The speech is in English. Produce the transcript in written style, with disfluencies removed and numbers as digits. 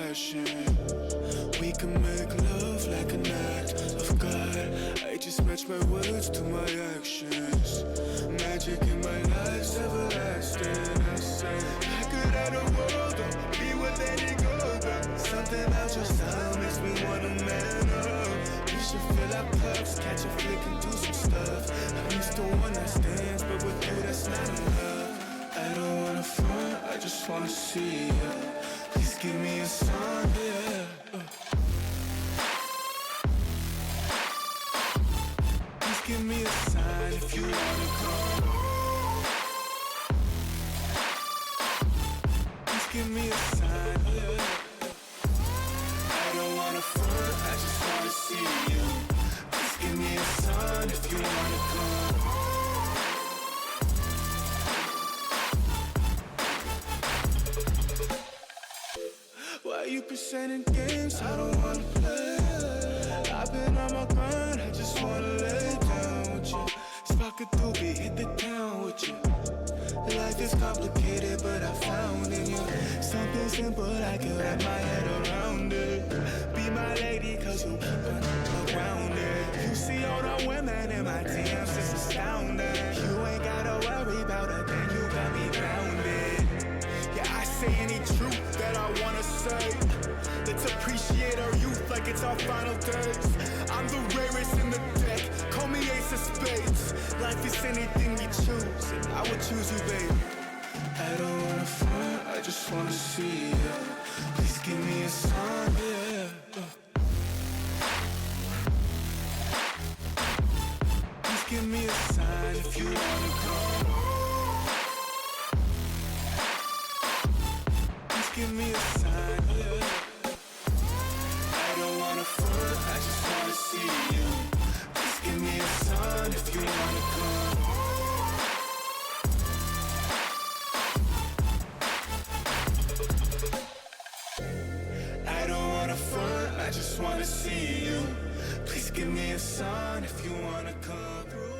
passion. We can make love like an act of God. I just match my words to my actions. Magic in my life's everlasting. I say I could have the world, or be with any girl, but something about your style makes me wanna man up. We should fill our cups, catch a flick and do some stuff. I'm used to one night stands, but with you that's not enough. I don't wanna front, I just wanna see ya. Please give me a sign, yeah. Please give me a sign if you wanna come. Please give me a sign, yeah. I don't wanna front, I just wanna see you. Please give me a sign if you wanna come. Why you presenting games I don't wanna play? I've been on my grind, I just wanna lay down with you. Spark a doobie, hit the town with you. Life is complicated, but I found in you something simple, I can wrap my head around it. Be my lady, cause you keep on around it. You see all the women in my DMs, it's astounding. You ain't gotta worry about a thing, you got me grounded. Yeah, I say any truth that I wanna say. Let's appreciate our youth like it's our final days. I'm the rarest in the deck, call me ace of spades. Life is anything we choose, and I would choose you, babe. I don't wanna front, I just wanna see ya. Please give me a sign, yeah. Please give me a sign if you wanna come. Please give me a sign, yeah. I don't wanna front, I just wanna see you. Please give me a sign if you wanna come. I don't wanna front, I just wanna see you. Please give me a sign if you wanna come through.